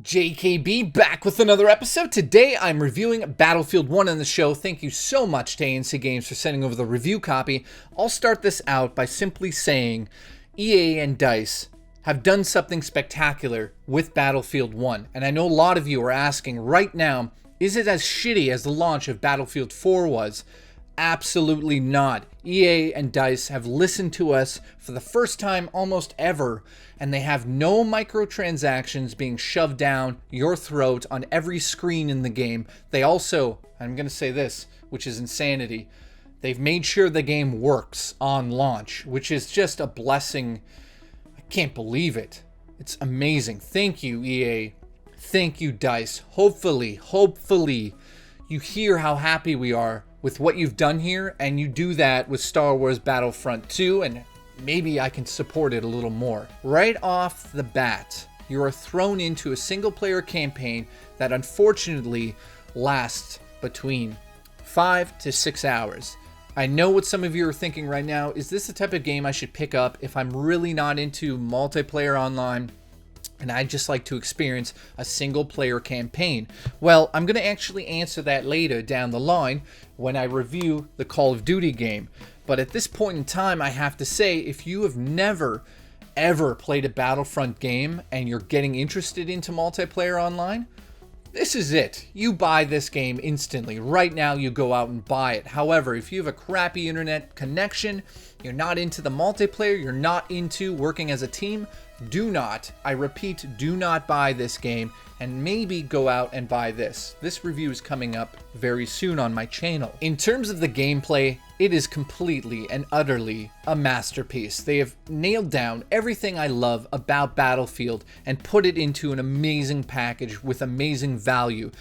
JKB back with another episode. Today I'm reviewing Battlefield 1 on the show. Thank you so much to ANC Games for sending over the review copy. I'll start this out by simply saying EA and DICE have done something spectacular with Battlefield 1. And I know a lot of you are asking right now, is it as shitty as the launch of Battlefield 4 was? Absolutely not. EA and DICE have listened to us for the first time almost ever, and they have no microtransactions being shoved down your throat on every screen in the game. They also, I'm going to say this, which is insanity, they've made sure the game works on launch, which is just a blessing. I can't believe it. It's amazing. Thank you, EA. Thank you, DICE. Hopefully, you hear how happy we are with what you've done here, and you do that with Star Wars Battlefront 2, and maybe I can support it a little more. Right off the bat, you are thrown into a single-player campaign that unfortunately lasts between 5 to 6 hours. I know what some of you are thinking right now. Is this the type of game I should pick up if I'm really not into multiplayer online and I just like to experience a single player campaign? Well, I'm going to actually answer that later down the line when I review the Call of Duty game. But at this point in time, I have to say, if you have never ever played a Battlefront game and you're getting interested into multiplayer online, this is it. You buy this game instantly. Right now, you go out and buy it. However, if you have a crappy internet connection, you're not into the multiplayer, you're not into working as a team, do not, I repeat, do not buy this game, and maybe go out and buy this. This review is coming up very soon on my channel. In terms of the gameplay, it is completely and utterly a masterpiece. They have nailed down everything I love about Battlefield and put it into an amazing package with amazing value.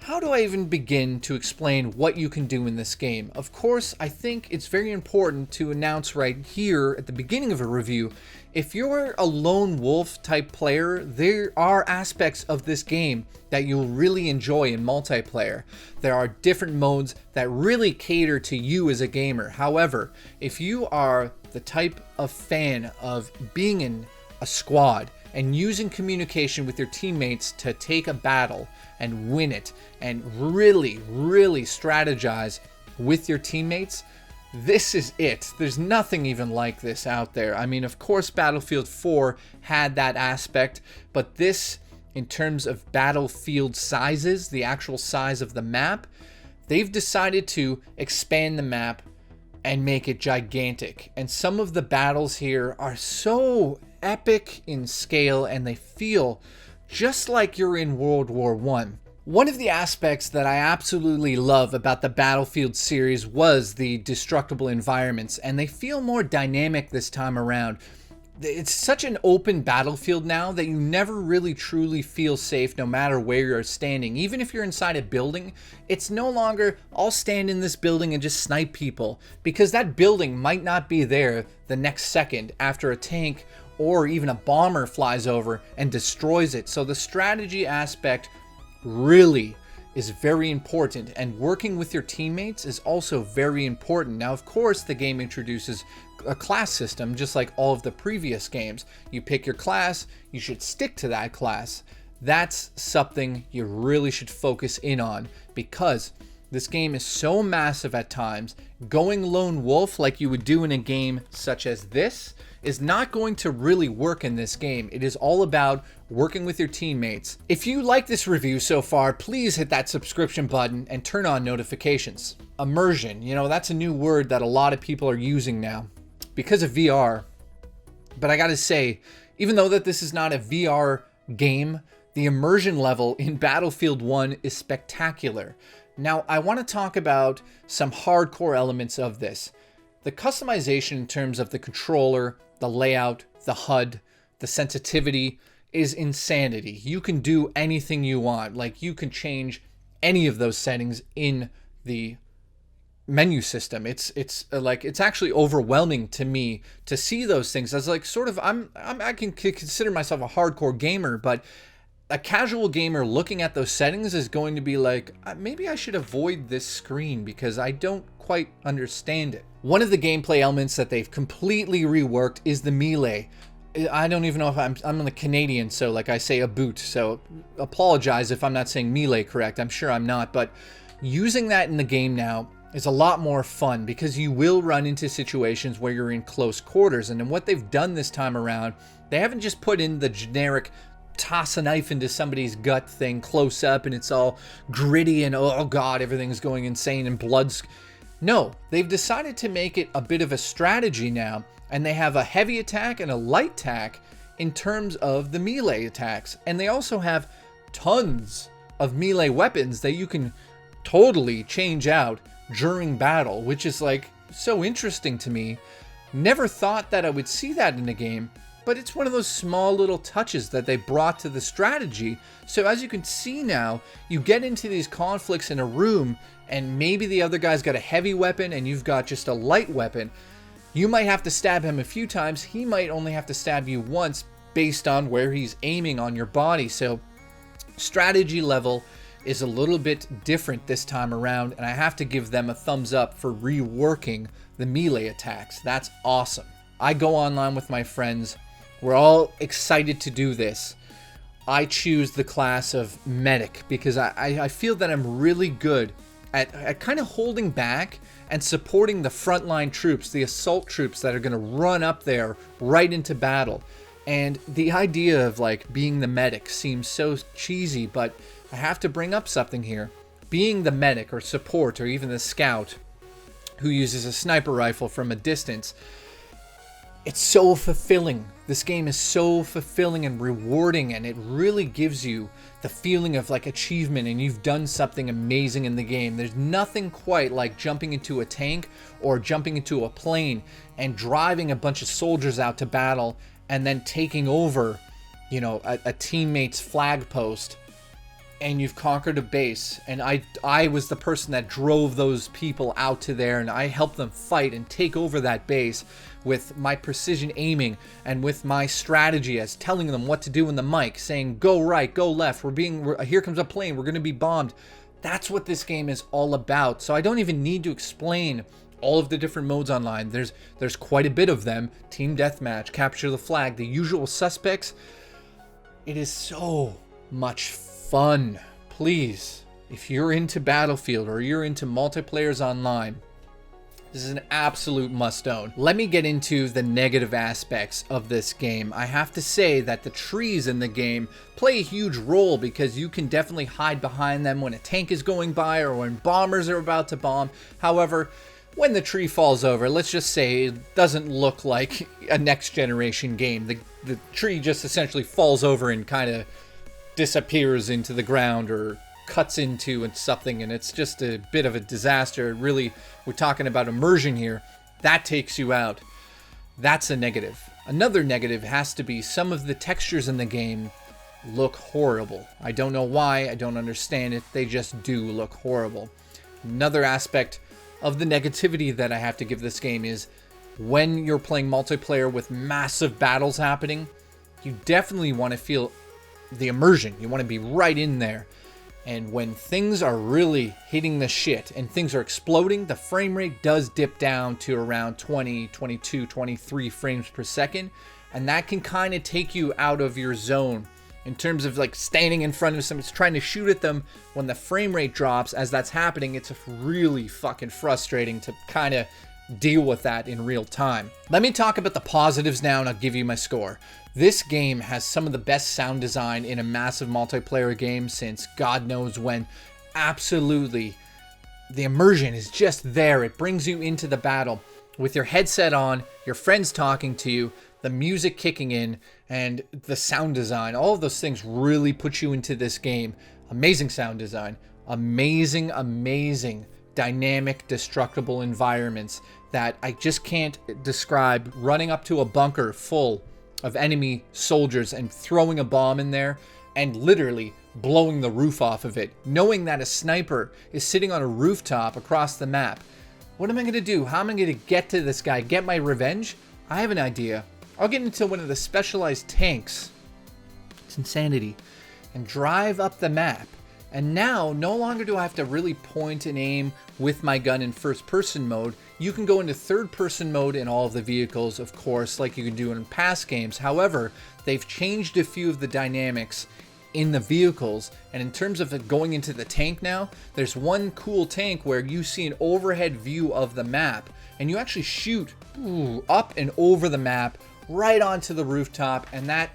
How do I even begin to explain what you can do in this game? Of course, I think it's very important to announce right here at the beginning of a review, if you're a lone wolf type player, there are aspects of this game that you'll really enjoy in multiplayer. There are different modes that really cater to you as a gamer. However, if you are the type of fan of being in a squad and using communication with your teammates to take a battle and win it and really strategize with your teammates, this is it. There's nothing even like this out there. I mean, of course, Battlefield 4 had that aspect, but this, in terms of battlefield sizes, the actual size of the map, they've decided to expand the map and make it gigantic. And some of the battles here are so epic in scale, and they feel just like you're in World War I. One of the aspects that I absolutely love about the Battlefield series was the destructible environments, and they feel more dynamic this time around. It's such an open battlefield now that you never really truly feel safe no matter where you're standing. Even if you're inside a building, it's no longer, I'll stand in this building and just snipe people, because that building might not be there the next second after a tank or even a bomber flies over and destroys it. So the strategy aspect really is very important, and working with your teammates is also very important. Now, of course, the game introduces a class system just like all of the previous games. You pick your class, you should stick to that class. That's something you really should focus in on, because this game is so massive at times. Going lone wolf like you would do in a game such as this is not going to really work in this game. It is all about working with your teammates. If you like this review so far, please hit that subscription button and turn on notifications. Immersion, you know, that's a new word that a lot of people are using now because of VR. But I gotta say, even though that this is not a VR game, the immersion level in Battlefield 1 is spectacular. Now, I want to talk about some hardcore elements of this. The customization in terms of the controller, the layout, the HUD, the sensitivity is insanity. You can do anything you want. Like, you can change any of those settings in the menu system. It's actually overwhelming to me to see those things. As like sort of I can consider myself a hardcore gamer, but a casual gamer looking at those settings is going to be like, maybe I should avoid this screen because I don't quite understand it. One of the gameplay elements that they've completely reworked is the melee. I don't even know if I'm the Canadian, so like I say a boot, so apologize if I'm not saying melee correct. I'm sure I'm not, but using that in the game now is a lot more fun because you will run into situations where you're in close quarters. And then what they've done this time around, they haven't just put in the generic toss a knife into somebody's gut thing close up and it's all gritty and oh god, everything's going insane and blood's... No, they've decided to make it a bit of a strategy now, and they have a heavy attack and a light attack in terms of the melee attacks. And they also have tons of melee weapons that you can totally change out during battle, which is like so interesting to me. Never thought that I would see that in a game, but it's one of those small little touches that they brought to the strategy. So as you can see now, you get into these conflicts in a room and maybe the other guy's got a heavy weapon and you've got just a light weapon. You might have to stab him a few times. He might only have to stab you once based on where he's aiming on your body. So strategy level is a little bit different this time around, and I have to give them a thumbs up for reworking the melee attacks. That's awesome. I go online with my friends. We're all excited to do this. I choose the class of medic because I feel that I'm really good at kind of holding back and supporting the frontline troops, the assault troops that are going to run up there right into battle. And the idea of like being the medic seems so cheesy, but I have to bring up something here. Being the medic or support or even the scout who uses a sniper rifle from a distance, it's so fulfilling. This game is so fulfilling and rewarding, and it really gives you the feeling of like achievement and you've done something amazing in the game. There's nothing quite like jumping into a tank or jumping into a plane and driving a bunch of soldiers out to battle and then taking over, you know, a teammate's flag post, and you've conquered a base. And I was the person that drove those people out to there, and I helped them fight and take over that base with my precision aiming and with my strategy as telling them what to do in the mic, saying go right, go left, here comes a plane, we're going to be bombed. That's what this game is all about. So I don't even need to explain all of the different modes online. There's quite a bit of them. Team deathmatch, capture the flag, the usual suspects. It is so much fun. Please, if you're into Battlefield or you're into multiplayers online, this is an absolute must-own. Let me get into the negative aspects of this game. I have to say that the trees in the game play a huge role because you can definitely hide behind them when a tank is going by or when bombers are about to bomb. However, when the tree falls over, let's just say it doesn't look like a next generation game. The tree just essentially falls over and kind of disappears into the ground or cuts into something, and it's just a bit of a disaster. Really, we're talking about immersion here. That takes you out. That's a negative. Another negative has to be some of the textures in the game look horrible. I don't know why. I don't understand it. They just do look horrible. Another aspect of the negativity that I have to give this game is when you're playing multiplayer with massive battles happening, you definitely want to feel the immersion. You want to be right in there. And when things are really hitting the shit and things are exploding, the frame rate does dip down to around 20, 22, 23 frames per second. And that can kind of take you out of your zone in terms of like standing in front of somebody trying to shoot at them. When the frame rate drops as that's happening, it's really fucking frustrating to kind of deal with that in real time. Let me talk about the positives now and I'll give you my score. This game has some of the best sound design in a massive multiplayer game since God knows when. Absolutely. The immersion is just there. It brings you into the battle with your headset on, your friends talking to you, the music kicking in, and the sound design. All of those things really put you into this game. Amazing sound design. Amazing, amazing, dynamic, destructible environments that I just can't describe. Running up to a bunker full of enemy soldiers and throwing a bomb in there and literally blowing the roof off of it, knowing that a sniper is sitting on a rooftop across the map. What am I going to do? How am I going to get to this guy? Get my revenge? I have an idea. I'll get into one of the specialized tanks. It's insanity. And drive up the map And now, no longer do I have to really point and aim with my gun in first-person mode. You can go into third-person mode in all of the vehicles, of course, like you can do in past games. However, they've changed a few of the dynamics in the vehicles, and in terms of it going into the tank now, there's one cool tank where you see an overhead view of the map, and you actually shoot up and over the map right onto the rooftop, and that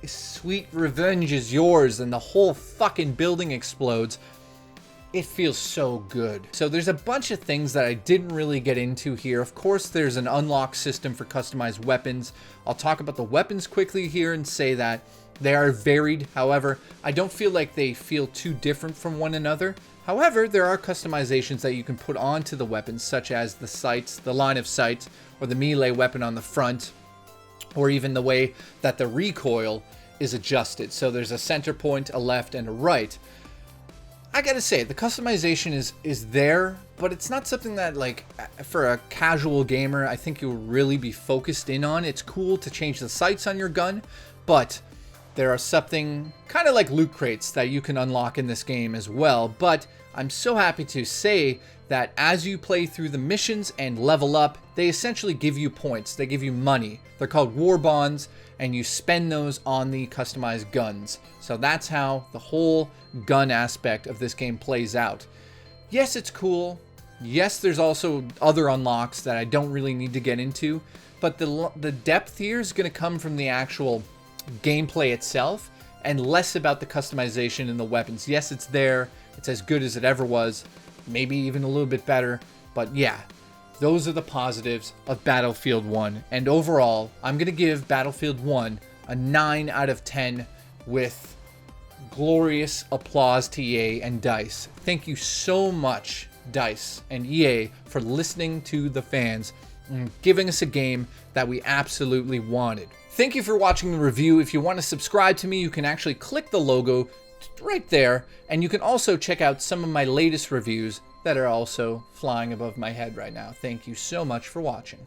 sweet revenge is yours, and the whole fucking building explodes. It feels so good. So there's a bunch of things that I didn't really get into here. Of course, there's an unlock system for customized weapons. I'll talk about the weapons quickly here and say that they are varied. However, I don't feel like they feel too different from one another. However, there are customizations that you can put onto the weapons, such as the sights, the line of sight, or the melee weapon on the front, or even the way that the recoil is adjusted. So there's a center point, a left, and a right. I gotta say, the customization is there, but it's not something that, like, for a casual gamer, I think you'll really be focused in on. It's cool to change the sights on your gun, but there are something kind of like loot crates that you can unlock in this game as well. But I'm so happy to say that as you play through the missions and level up, they essentially give you points. They give you money. They're called war bonds, and you spend those on the customized guns. So that's how the whole gun aspect of this game plays out. Yes, it's cool. Yes, there's also other unlocks that I don't really need to get into, but the depth here is going to come from the actual gameplay itself and less about the customization in the weapons. Yes, it's there. It's as good as it ever was, maybe even a little bit better. But yeah, those are the positives of Battlefield 1. And overall, I'm going to give Battlefield 1 a 9 out of 10 with glorious applause to EA and DICE. Thank you so much, DICE and EA, for listening to the fans and giving us a game that we absolutely wanted. Thank you for watching the review. If you want to subscribe to me, you can actually click the logo right there, and you can also check out some of my latest reviews that are also flying above my head right now. Thank you so much for watching.